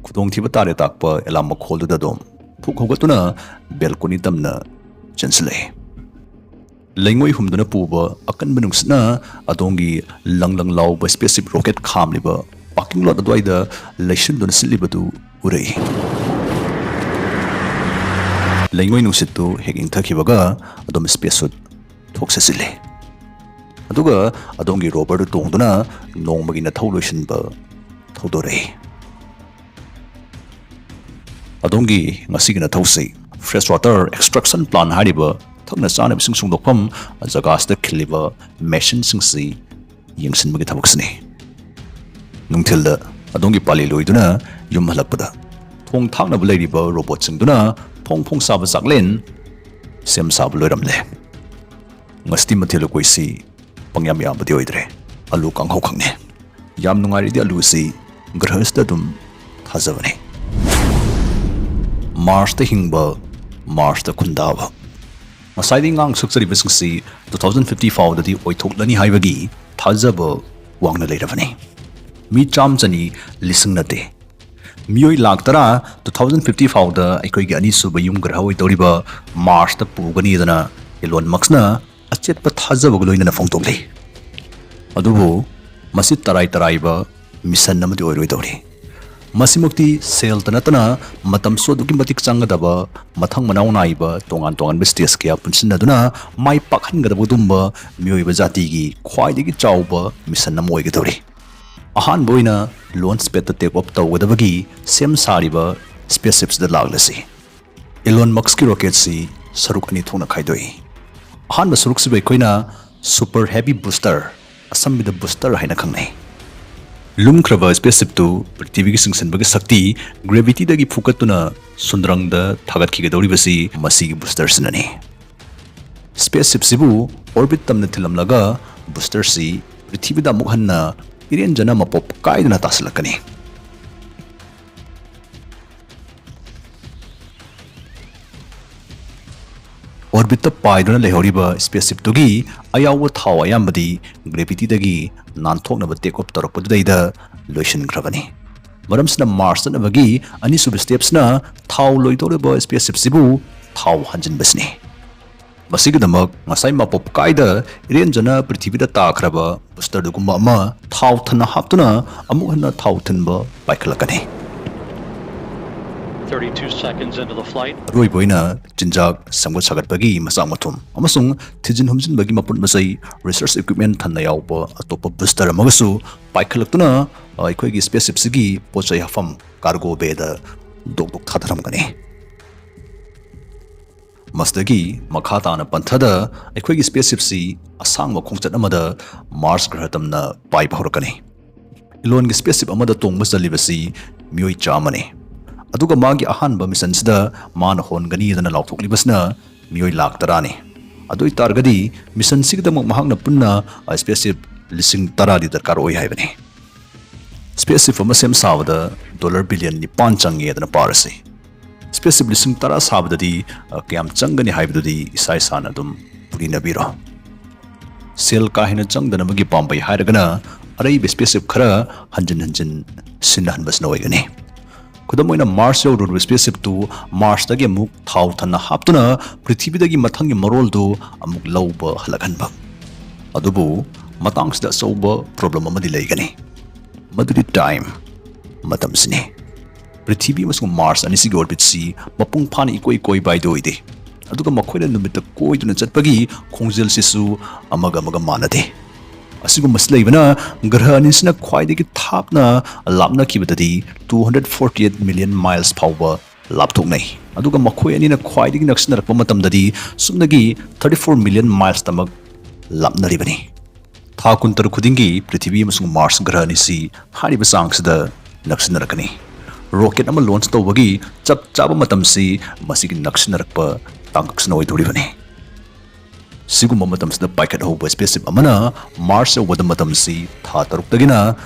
ꯈꯨꯗꯣꯡꯊꯤꯕ ꯇꯥꯔꯦ ꯇꯥꯛꯄ ꯑꯦꯂꯥꯔꯝ ꯃꯈꯣꯜꯗꯨꯗ ꯑꯗꯨꯝ ꯊꯣꯛ ꯍꯧꯒꯠꯇꯨꯅ ꯕꯦꯜꯀꯣꯅꯤ ꯇꯝꯅ ꯆꯦꯟꯁꯤꯜꯂꯛꯏ ꯂꯩꯉꯣꯏ ꯍꯨꯝꯗꯨꯅ ꯄꯨꯕ ꯑꯀꯟꯕ ꯅꯨꯡꯁꯤꯠꯅ ꯑꯗꯣꯝꯒꯤ ꯂꯪ ꯂꯥꯎꯕ ꯁ꯭ꯄꯦꯁꯁꯤꯞ ꯔꯣꯀꯦꯠ ꯈꯥꯝꯂꯤꯕ ꯄꯥꯔꯀꯤꯡ ꯂꯣꯠ ꯑꯗꯨꯋꯥꯏꯗ ꯂꯩꯁꯤꯟꯗꯨꯅ ꯁꯤꯠꯂꯤꯕꯗꯨ ꯎꯔꯛꯏ ꯂꯩꯉꯣꯏ ꯅꯨꯡꯁꯤꯠꯇꯨ ꯍꯦꯛ ꯏꯪꯊꯈꯤꯕꯒ ꯑꯗꯣꯝ ꯁ꯭ꯄꯦꯁ ꯁꯨꯠ ꯊꯣꯛꯆꯤꯜꯂꯤ ꯑꯗꯨꯒ ꯑꯗꯣꯝꯒꯤ ꯔꯣꯕꯔꯗꯨ ꯇꯣꯡꯗꯨꯅ ꯅꯣꯡꯃꯒꯤ ꯅꯊꯧ ꯂꯣꯏꯁꯤꯟꯕ ꯊꯧꯗꯣꯔꯛꯏ ꯑꯗꯣꯝꯒꯤ ꯉꯁꯤꯒꯤ ꯅꯊꯧꯁꯤ ꯐ꯭ꯔꯦꯁ ꯋꯥꯇꯔ ꯑꯦꯛꯁꯇ꯭ꯔꯛꯁꯟ ꯄ꯭ꯂꯥꯟ ꯍꯥꯏꯔꯤꯕ ꯊꯛꯅ ꯆꯥꯅꯕ ꯏꯁꯤꯡ ꯁꯨꯡꯗꯣꯛꯐꯝ ꯖꯒꯥꯁꯤꯗ ꯈꯤꯜꯂꯤꯕ ꯃꯦꯁꯤꯟꯁꯤꯡꯁꯤ ꯌꯦꯡꯁꯤꯟꯕꯒꯤ ꯊꯕꯛꯁꯤꯅꯤ ꯅꯨꯡꯊꯤꯜꯗ ꯑꯗꯣꯝꯒꯤ ꯄꯥꯂꯤ ꯂꯣꯏꯗꯨꯅ ꯌꯨꯝ ꯍꯜꯂꯛꯄꯗ ꯊꯣꯡ ꯊꯥꯛꯅꯕ ꯂꯩꯔꯤꯕ ꯔꯣꯕꯣꯠꯁꯤꯡꯗꯨꯅ ꯐꯣꯡ ꯐꯣꯡ ꯁꯥꯕ ꯆꯥꯛꯂꯦꯟ ꯁꯦꯝ ꯁꯥꯕ ꯂꯣꯏꯔꯝꯂꯦ ꯉꯁꯤ ꯃꯊꯦꯜ ꯂꯨꯀꯣꯏꯁꯤ ꯄꯪꯌꯥꯝ ꯌꯥꯝꯕꯗꯤ ꯑꯣꯏꯗ꯭ꯔꯦ ꯑꯂꯨ ꯀꯥꯡꯍꯧ ꯈꯛꯅꯤ ꯌꯥꯝ ꯅꯨꯡꯉꯥꯏꯔꯤꯗꯤ ꯑꯂꯨꯁꯤ ꯒ꯭ꯔꯍꯁꯤꯗ ꯑꯗꯨꯝ ꯊꯥꯖꯕꯅꯤ ꯃꯥꯔꯁꯇ ꯍꯤꯡꯕ ꯃꯥꯔꯁꯇ ꯈꯨꯟꯗꯥꯕ ꯉꯁꯥꯏꯗꯒꯤ ꯉꯥꯡ ꯁꯛꯆꯔꯤꯕꯁꯤꯡꯁꯤ 2050 ꯐꯥꯎꯗꯗꯤ ꯑꯣꯏꯊꯣꯛꯂꯅꯤ ꯍꯥꯏꯕꯒꯤ ꯊꯥꯖꯕ ꯋꯥꯡꯅ ꯂꯩꯔꯕꯅꯤ ꯃꯤ 100,000 ꯅꯠꯇꯦ ꯃꯤꯑꯣꯏ ꯂꯥꯛ 10 2050 ꯐꯥꯎꯗ ꯑꯩꯈꯣꯏꯒꯤ ꯑꯅꯤꯁꯨꯕ ꯌꯨꯝ ꯒ꯭ꯔꯍ ꯑꯣꯏꯗꯧꯔꯤꯕ ꯃꯥꯔꯁꯇ ꯄꯨꯒꯅꯤꯗꯅ ꯏꯂꯣꯟ ꯃꯛꯁꯅ ꯑꯆꯦꯠꯄ ꯊꯥꯖꯕꯒ ꯂꯣꯏꯅꯅ ꯐꯣꯡꯗꯣꯛꯂꯤ ꯑꯗꯨꯕꯨ ꯃꯁꯤ ꯇꯔꯥꯏꯕ ꯃꯤꯁꯟ ꯑꯃꯗꯤ ꯑꯣꯏꯔꯣꯏꯗꯧꯔꯤ ꯃꯁꯤꯃꯛꯇꯤ ꯁꯦꯜꯇ ꯅꯠꯇꯅ ꯃꯇꯝꯁꯨ ꯑꯗꯨꯛꯀꯤ ꯃꯇꯤꯛ ꯆꯪꯒꯗꯕ ꯃꯊꯪ ꯃꯅꯥꯎ ꯅꯥꯏꯕ ꯇꯣꯉꯥꯟ ꯇꯣꯉꯥꯟꯕ ꯁ꯭ꯇꯦꯖ ꯀꯌꯥ ꯄꯨꯟꯁꯤꯟꯅꯗꯨꯅ ꯃꯥꯏ ꯄꯥꯛꯍꯟꯒꯗꯕꯒꯨꯝꯕ ꯃꯤꯑꯣꯏꯕ ꯖꯥꯇꯤꯒꯤ ꯈ꯭ꯋꯥꯏꯗꯒꯤ ꯆꯥꯎꯕ ꯃꯤꯁꯟ ꯑꯃ ꯑꯣꯏꯒꯗꯧꯔꯤ ꯑꯍꯥꯟꯕ ꯑꯣꯏꯅ ꯂꯣꯟꯆ ꯄꯦꯗꯇ ꯇꯦꯛ ꯑꯣꯐ ꯇꯧꯒꯗꯕꯒꯤ ꯁꯦꯝ ꯁꯥꯔꯤꯕ ꯁ꯭ꯄꯦꯁꯁꯤꯞꯁꯤꯗ ꯂꯥꯛꯂꯁꯤ ꯏꯂꯣꯟ ꯃꯛꯁꯀꯤ ꯔꯣꯀꯦꯠꯁꯤ ꯁꯔꯨꯛ ꯑꯅꯤ ꯊꯣꯛꯅ ꯈꯥꯏꯗꯣꯛꯏ ꯑꯍꯥꯟꯕ ꯁꯔꯨꯛꯁꯤꯕꯨ ꯑꯩꯈꯣꯏꯅ ꯁꯨꯄꯔ ꯍꯦꯚꯤ ꯕꯨꯁꯇꯔ ꯑꯁꯝꯕꯤꯗ ꯕꯨꯁꯇꯔ ꯍꯥꯏꯅ ꯈꯪꯅꯩ ꯂꯨꯝꯈ꯭ꯔꯕ ꯁ꯭ꯄꯦꯁꯁꯤꯞꯇꯨ ꯄ꯭ꯔꯤꯊꯤꯕꯤꯒꯤ ꯆꯤꯡꯁꯤꯟꯕꯒꯤ ꯁꯛꯇꯤ ꯒ꯭ꯔꯦꯚꯤꯇꯤꯗꯒꯤ ꯐꯨꯀꯠꯇꯨꯅ ꯁꯨꯟꯗ꯭ꯔꯪꯗ ꯊꯥꯒꯠꯈꯤꯒꯗꯧꯔꯤꯕꯁꯤ ꯃꯁꯤꯒꯤ ꯕꯨꯁꯇꯔꯁꯤꯅꯅꯤ ꯁ꯭ꯄꯦꯁꯁꯤꯞꯁꯤꯕు ꯑꯣꯔꯕꯤꯠ ꯇꯝꯅ ꯊꯤꯜꯂꯝꯂꯒ ꯕꯨꯁꯇꯔꯁꯤ ꯄ꯭ꯔꯤꯊꯤꯕꯤꯗ ꯑꯃꯨꯛ ꯍꯟꯅ ꯏꯔꯦꯟꯖꯅ ꯃꯄꯣꯞ ꯀꯥꯏꯗꯨꯅ ꯇꯥꯁꯤꯜꯂꯛꯀꯅꯤ ꯑꯣꯔꯕꯤꯠꯇ ꯄꯥꯏꯗꯨꯅ ꯂꯩꯍꯧꯔꯤꯕ ꯁ꯭ꯄꯦꯁꯁꯤꯞꯇꯨꯒꯤ ꯑꯌꯥꯎꯕ ꯊꯥꯎ ꯑꯌꯥꯝꯕꯗꯤ ꯒ꯭ꯔꯦꯚꯤꯇꯤꯗꯒꯤ ꯅꯥꯟꯊꯣꯛꯅꯕ ꯇꯦꯛ ꯑꯣꯐ ꯇꯧꯔꯛꯄꯗꯨꯗꯩꯗ ꯂꯣꯏꯁꯤꯟꯈ꯭ꯔꯕꯅꯤ ꯃꯔꯝꯁꯤꯅ ꯃꯥꯔꯁ ꯆꯠꯅꯕꯒꯤ ꯑꯅꯤꯁꯨꯕ ꯁ꯭ꯇꯦꯞꯁꯤꯅ ꯊꯥꯎ ꯂꯣꯏꯗꯧꯔꯤꯕ ꯁ꯭ꯄꯦꯁꯁꯤꯞꯁꯤꯕు ꯊꯥꯎ ꯍꯟꯖꯤꯟꯕꯁꯤꯅꯤ ꯃꯁꯤꯒꯤꯗꯃꯛ ꯉꯁꯥꯏ ꯃꯄꯣꯞ ꯀꯥꯏꯗ ꯏꯔꯦꯟꯖꯅ ꯄ꯭ꯔꯤꯊꯤꯕꯤꯗ ꯇꯥꯈ꯭ꯔꯕ ꯕꯨꯁꯇꯔꯗꯨꯒꯨꯝꯕ ꯑꯃ ꯊꯥꯎ ꯊꯟꯅ ꯍꯥꯞꯇꯨꯅ ꯑꯃꯨꯛ ꯍꯟꯅ ꯊꯥꯎ ꯊꯤꯟꯕ ꯄꯥꯏꯈꯠꯂꯛꯀꯅꯤ 32 seconds into the flight. ꯑꯔꯣꯏꯕ ꯑꯣꯏꯅ ꯆꯤꯟꯖꯥꯛ ꯁꯦꯝꯒꯠ ꯁꯥꯒꯠꯄꯒꯤ ꯃꯆꯥꯛ ꯃꯊꯨꯝ ꯑꯃꯁꯨꯡ ꯊꯤꯖꯤꯟ ꯍꯨꯝꯖꯤꯟꯕꯒꯤ ꯃꯄꯣꯠ ꯃꯆꯩ ꯔꯤꯁꯔꯆ ꯏꯀ꯭ꯋꯤꯞꯃꯦꯟ ꯊꯟꯅ ꯌꯥꯎꯕ ꯑꯇꯣꯞꯄ ꯕꯨꯁꯇꯔ ꯑꯃꯒꯁꯨ ꯄꯥꯏꯈꯠꯂꯛꯇꯨꯅ ꯑꯩꯈꯣꯏꯒꯤ ꯁ꯭ꯄꯦꯁꯁꯤꯞꯁꯤꯒꯤ ꯄꯣꯠ ꯆꯩ ꯍꯥꯞꯐꯝ ꯀꯥꯔꯒꯣ ꯕꯦꯗ ꯗꯣꯛ ꯊꯥꯗꯔꯝꯒꯅꯤ ꯃꯁꯤꯗꯒꯤ ꯃꯈꯥ ꯇꯥꯅ ꯄꯟꯊꯗ ꯑꯩꯈꯣꯏꯒꯤ ꯁ꯭ꯄꯦꯁꯁꯤꯞꯁꯤ ꯑꯁꯥꯡꯕ ꯈꯣꯡꯆꯠ ꯑꯃꯗ ꯃꯥꯔꯁ ꯒ꯭ꯔꯍ ꯇꯝꯅ ꯄꯥꯏꯕ ꯍꯧꯔꯛꯀꯅꯤ ꯏꯂꯣꯟꯒꯤ ꯁ꯭ꯄꯦꯁꯁꯤꯞ ꯑꯃꯗ ꯇꯣꯡꯕ ꯆꯜꯂꯤꯕꯁꯤ ꯃꯤꯑꯣꯏ 100ꯅꯤ ꯑꯗꯨꯒ ꯃꯥꯒꯤ ꯑꯍꯥꯟꯕ ꯃꯤꯁꯟꯁꯤꯗ ꯃꯥꯅ ꯍꯣꯟꯒꯅꯤꯗꯅ ꯂꯥꯎꯊꯣꯛꯂꯤꯕꯁꯤꯅ ꯃꯤꯑꯣꯏ ꯂꯥꯛ 10ꯅꯤ ꯑꯗꯨ ꯑꯣꯏꯇꯥꯔꯒꯗꯤ ꯃꯤꯁꯟꯁꯤꯒꯤꯗꯃꯛ ꯃꯍꯥꯛꯅ ꯄꯨꯟꯅ ꯁ꯭ꯄꯦꯁꯁꯤꯞ 10,000 ꯗꯔꯀꯥꯔ ꯑꯣꯏ ꯍꯥꯏꯕꯅꯤ ꯁ꯭ꯄꯦꯁꯁꯤꯞ ꯑꯃ ꯁꯦꯝ ꯁꯥꯕꯗ $9 ꯕꯤꯂꯤꯌꯟ ꯆꯪꯉꯦꯗꯅ ꯄꯥꯔꯁꯤ ꯁ꯭ꯄꯦꯁꯁꯤꯞ 10,000 ꯁꯥꯕꯗꯗꯤ ꯀꯌꯥꯝ ꯆꯪꯒꯅꯤ ꯍꯥꯏꯕꯗꯨꯗꯤ ꯏꯁꯥ ꯏꯁꯥꯅ ꯑꯗꯨꯝ ꯄꯨꯔꯤꯅꯕꯤꯔꯣ ꯁꯦꯜ ꯀꯥ ꯍꯦꯟꯅ ꯆꯪꯗꯅꯕꯒꯤ ꯄꯥꯝꯕꯩ ꯍꯥꯏꯔꯒꯅ ꯑꯔꯩꯕ ꯁ꯭ꯄꯦꯁꯁꯤꯞ ꯈꯔ ꯍꯟꯖꯤꯟ ꯁꯤꯟꯅꯍꯟꯕꯁꯤꯅ ꯑꯣꯏꯒꯅꯤ ꯈꯨꯗꯝ ꯑꯣꯏꯅ ꯃꯥꯔꯁ ꯌꯧꯔꯨꯔꯤꯕ ꯁ꯭ꯄꯦꯁꯁꯤꯞꯇꯨ ꯃꯥꯔꯁꯇꯒꯤ ꯑꯃꯨꯛ ꯊꯥꯎ ꯊꯟꯅ ꯍꯥꯞꯇꯨꯅ ꯄ꯭ꯔꯤꯊꯤꯕꯤꯗꯒꯤ ꯃꯊꯪꯒꯤ ꯃꯔꯣꯜꯗꯨ ꯑꯃꯨꯛ ꯂꯧꯕ ꯍꯜꯂꯛꯍꯟꯕ ꯑꯗꯨꯕꯨ ꯃꯇꯥꯡꯁꯤꯗ ꯑꯆꯧꯕ ꯄ꯭ꯔꯣꯕ꯭ꯂꯦꯝ ꯑꯃꯗꯤ ꯂꯩꯒꯅꯤ ꯃꯗꯨꯗꯤ ꯇꯥꯏꯝ ꯃꯇꯝꯁꯤꯅꯤ ꯄ꯭ꯔꯤꯊꯤꯕꯤ ꯑꯃꯁꯨꯡ ꯃꯥꯔꯁ ꯑꯅꯤꯁꯤꯒꯤ ꯑꯣꯔꯕꯤꯠꯁꯤ ꯃꯄꯨꯡ ꯐꯥꯅ ꯏꯀꯣꯏ ꯀꯣꯏꯕ ꯍꯥꯏꯗꯨ ꯑꯣꯏꯗꯦ ꯑꯗꯨꯒ ꯃꯈꯣꯏꯅ ꯅꯨꯃꯤꯠꯇ ꯀꯣꯏꯗꯨꯅ ꯆꯠꯄꯒꯤ ꯈꯣꯡꯖꯦꯜꯁꯤꯁꯨ ꯑꯃꯒ ꯃꯥꯟꯅꯗꯦ ꯑꯁꯤꯒꯨꯝꯕꯁꯤ ꯂꯩꯕꯅ ꯒ꯭ꯔꯍ ꯑꯅꯤꯁꯤꯅ ꯈ꯭ꯋꯥꯏꯗꯒꯤ ꯊꯥꯞꯅ ꯂꯥꯞꯅꯈꯤꯕꯗꯗꯤ 248 ꯃꯤꯂꯤꯌꯟ ꯃꯥꯏꯜꯁ ꯐꯥꯎꯕ ꯂꯥꯞꯊꯣꯛꯅꯩ ꯑꯗꯨꯒ ꯃꯈꯣꯏ ꯑꯅꯤꯅ ꯈ꯭ꯋꯥꯏꯗꯒꯤ ꯅꯛꯁꯤꯟꯅꯔꯛꯄ ꯃꯇꯝꯗꯗꯤ ꯁꯨꯞꯅꯒꯤ 34 ꯃꯤꯂꯤꯌꯟ ꯃꯥꯏꯜꯁꯇꯃꯛ ꯂꯥꯞꯅꯔꯤꯕꯅꯤ ꯊꯥ 13 ꯈꯨꯗꯤꯡꯒꯤ ꯄ꯭ꯔꯤꯊꯤꯕꯤ ꯑꯃꯁꯨꯡ ꯃꯥꯔꯁ ꯒ꯭ꯔꯍ ꯑꯅꯤꯁꯤ ꯍꯥꯏꯔꯤꯕ ꯆꯥꯡꯁꯤꯗ ꯅꯛꯁꯤꯟꯅꯔꯛꯀꯅꯤ ꯔꯣꯀꯦꯠ ꯑꯃ ꯂꯣꯟꯆ ꯇꯧꯕꯒꯤ ꯆꯞ ꯆꯥꯕ ꯃꯇꯝꯁꯤ ꯃꯁꯤꯒꯤ ꯅꯛꯁꯤꯟꯅꯔꯛꯄ ꯇꯥꯡꯀꯛꯁꯤꯅ ꯑꯣꯏꯗꯧꯔꯤꯕꯅꯤ ꯁꯤꯒꯨꯝꯕ ꯃꯇꯝꯁꯤꯗ ꯄꯥꯏꯈꯠꯍꯧꯕ ꯁ꯭ꯄꯦꯁꯁꯤꯞ ꯑꯃꯅ ꯃꯥꯔꯁ ꯌꯧꯕꯗ ꯃꯇꯝꯁꯤ ꯊꯥ 6ꯇꯒꯤꯅ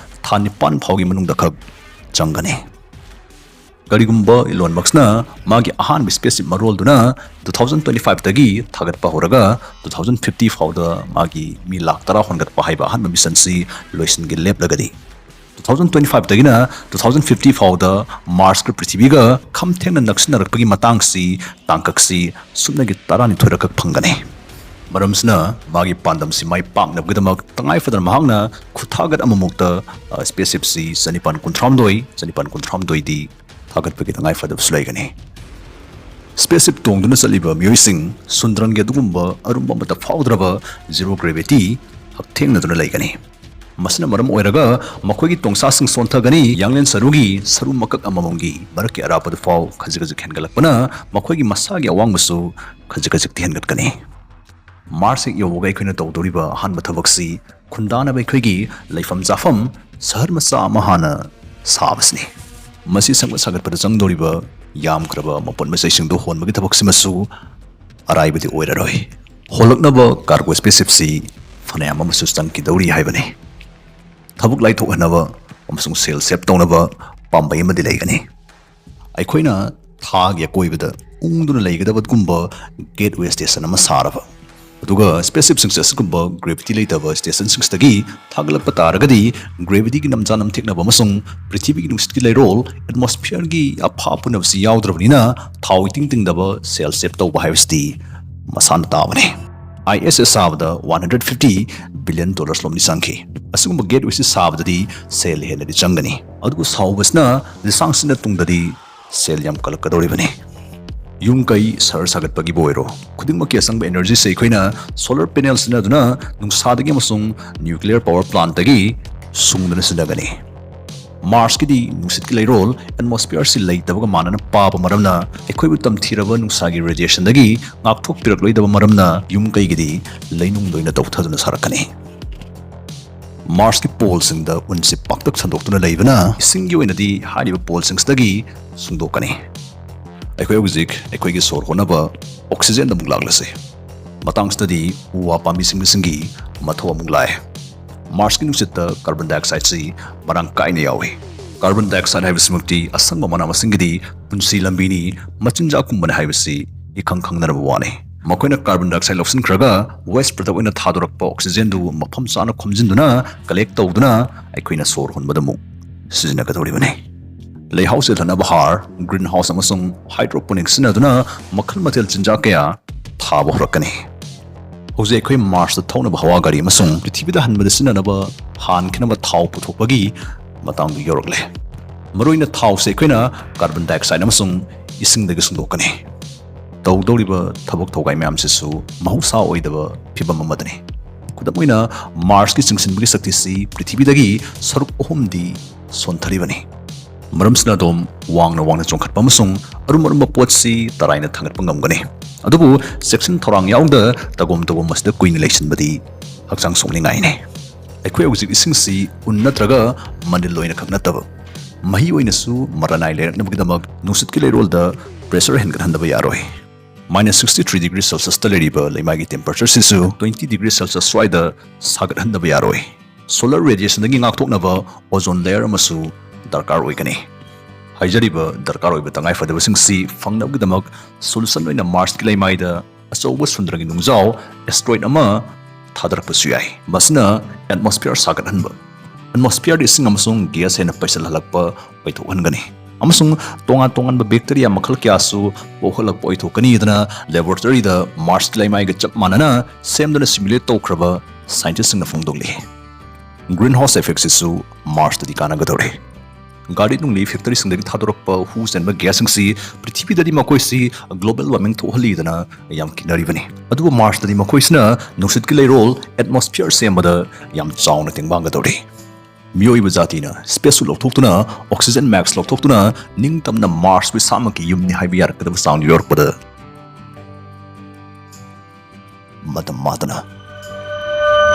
ꯊꯥ 9 ꯐꯥꯎꯒꯤ ꯃꯅꯨꯡꯗ ꯈꯛ ꯆꯪꯒꯅꯤ ꯀꯔꯤꯒꯨꯝꯕ ꯏꯂꯣꯟ ꯃꯛꯁꯅ ꯃꯥꯒꯤ ꯑꯍꯥꯟꯕ ꯁ꯭ꯄꯦꯁꯁꯤꯞ ꯃꯔꯣꯜꯗꯨꯅ 2025ꯇꯒꯤ ꯊꯥꯒꯠꯄ ꯍꯧꯔꯒ 2050 ꯐꯥꯎꯗ ꯃꯥꯒꯤ ꯃꯤ 10,000 ꯍꯣꯟꯒꯠꯄ ꯍꯥꯏꯕ ꯑꯍꯥꯟꯕ ꯃꯤꯁꯟꯁꯤ ꯂꯣꯏꯁꯤꯟꯒꯦ ꯂꯦꯞꯂꯒꯗꯤ 2025 2050 फाउदा मार्स के पृथ्वी का खम थेंगना नक्सिनरकपगी मतांगसी तांकक्सी सुमनगी तारानि थोरकक फंगने मरमसना मागी पांदमसी माई पाकनबगदमक तंगाइफदन महांगना खुथागत अममुक्त स्पेसशिप सी सनिपान कुंथ्रामदोई दी थागतपगी तंगाइफदब सुलाइगने स्पेसशिप तोंगदुना चलिबा मियोइसिंग सुंद्रंगे दुगुंबा अरुंबा मत फाउद्रबा जीरो ग्रेविटी हकथेंगनदुना लैगने मसना मरम ओइरगा मखोगी तोंगसासिंग सोंथगनी यांगलेन सरुगी सरु मकक अममोंगी मरके अरापद फाउ खजिगजिक हेनगलकपना मखोगी मसागी अवांगबसु खजिगजिक हेनगतकनी मार्स योगा अखोइना तौदोरिबा अहानबा थबकसी खुंदानबा अखोइगी लैफम जाफम सहर मचा अमा हाना साबसनी मसी संग सागतपद चंगदोरिबा यामख्रबा मपन मसैसिंगदो होनबगी थबकसिमसु अराइबदी ओइररोय होलकनबा कार्गो स्पेसशिपसी फनायाम अमसु चंगकिदौरी हाइबनी थबुक लाइथोहनबा अमसुंग सेल सेप तौनबा पाम्बै अमदि लैगनी अखोइना थाग याकोइबदा उंगदुना लैगदबगुंबा गेटवे स्टेशन अमा सारबा अदुगा स्पेसशिप सिंगसगुंबा ग्रेविटी लेतबा स्टेशन सिंगसतगी थागलकपा तारगदी ग्रेविटी की नमजा नमथेकनबा अमसुंग पृथ्वी की नुसितकी लैरोल एटमॉस्फेयर की अफा पुनबसी याउद्रबनिना थाउ इतिंग तिंगदबा सेल सेप तौबा हाइबसदी मसान ताबने ISS साबदा $150 billion लोमनी संखी असुगुंबा गेटवे सि साबददी सेल हेनदि चंगनी अदुगु साउबसना लिसांगसिना तुंगददी सेल याम कलकदोरिबने यूं कई सर सागतपगी बोइरो खुदिंगमकी असंग एनर्जी से अखोइना सोलर पैनल्स सिनादुना नुंसादगी अमसुंग न्यूक्लियर पावर प्लांट तगी सुंगदना सिनागनी मार्स की नुसितकी लैरोल एटमॉस्फेयर से लेतबगा मानना पाब मरमना अखोइबु तमथीरबा नुंसागी रेडिएशन दगी ngakthokpirokloidaba maramna yum kaigidi leinung doina tawthaduna sarakani Mars की पोल सिंगदा उनसे पाक्तक संदोक्तुना लेबना इसिंगी ओइनदी हारिबा पोल सिंगसदगी सुंदोकनी अखोइ हुजिक अखोइगी सोर होनबा ऑक्सीजन दमुक लागलसे मतंगसददी उवा पामी सिंगसिंगी मथो अमुक लाए मार्स की नुसित कार्बन डाइऑक्साइड से मरंग काइने यावे कार्बन डाइऑक्साइड हाइबसिमुक्ति असंग मना मसिंगदी पुंसी लंबीनी मचिंजा कुंबन हाइबसी इखंग खंगनरबा वाने मखोइना कार्बन डाइऑक्साइड लौसिनख्रगा वेस्ट प्रोडक्ट ओइना थादोरकपा ऑक्सीजन दु मफम चाना खोमजिनदुना कलेक्ट तौदुना अखोइना सोर होनबदमु सिजनगदोरिबने लेहाउस थनबा हार ग्रीन हाउस अमसुंग हाइड्रोपोनिक्स सिनादुना मखल मथेल चिंजा कया थाबा होरकनी हौजे अखोइ मार्स थौनबा हवा गाड़ी अमसुंग पृथ्वीदा हनबदा सिनानबा हान खिनबा थाव पुथोकबगी मतांग योरकले मरोइना थाव से अखोइना कार्बन डाइऑक्साइड अमसुंग इसिंगदगी सुंदोकनी तौदौरिबा थबक थौगाइ म्यामसिसु महौसा ओइदबा फिबम अमदनी खुदमोइना मार्स की चिंगसिनबगी शक्तिसि पृथ्वीदगी सरुक अहुमदी सोनथरिबनी मरमसना दोम वांगना चोंखटपा अमसुंग अरुमरुम पोटसी तराइना थांगटपा ngamgani अदुबु सेक्शन थोरांग याउदा तगोम तगोम मसदा कुइना लेसिनबदी हक्चांग सोंगनिंगाइने अखोइ हौजिक इसिंगसि उन नत्रगा मंदिल लोइना खकनतब मही ओइनसु मरनाइ लेरकनबगिदमक नुसितकी लैरोलदा प्रेशर हेनगहनदबा यारोय -63 डिग्री सेल्सियस तलेरिबा लेमागी टेम्परेचर सिसु 20 डिग्री सेल्सियस स्वाइदा सागतहनदबा यारोय सोलर रेडिएशन दगी ngakthoknaba ओजोन लेयर अमसु दरकार ओइगनी हाइजरिबा दरकार ओइबा तंगाइ फदबसिंगसि फंगनबगिदमक सोलुशन ओइना मार्स की लैमाइदा अचौबा सुंद्रगी नुंजाव एस्ट्रॉइड अमा थादरकपसु याय बसना एटमॉस्फेयर सागतहनबा एटमॉस्फेयर इसिंग अमसुंग गैस हेना पैसल हलकपा ओइथोहनगनी अमसुंग तोंगान बैक्टीरिया मखल क्यासु पोहलक ओइथोकनी दना लैबोरेटरी दा मार्स की लैमाइगा चप मानना सेमदना सिमुलेट तौख्रबा साइंटिस्ट सिंगना फोंदोगले ग्रीन हाउस इफेक्ट सिसु मार्स दि कानागदौरे गाड़ी नुंगली फैक्टरी सिंगदगी थादोरकपा हु सेनबा गैस सिंगसि पृथ्वीददि मखोइसि ग्लोबल वार्मिंग थोहलीदना याम किनरिबनी अदुबु मार्स ददि मखोइसना नुसितकी लैरोल एटमॉस्फेयर सेमबदा याम चाउना तेंबांगदौरे मियोइबा जातिना स्पेस लौथोक्तुना ऑक्सीजन मैक्स लौथोक्तुना निंगतमना मार्स बि सामकी युमनि हाइबि यारकदबा साउंड योरकपदा मदम मातना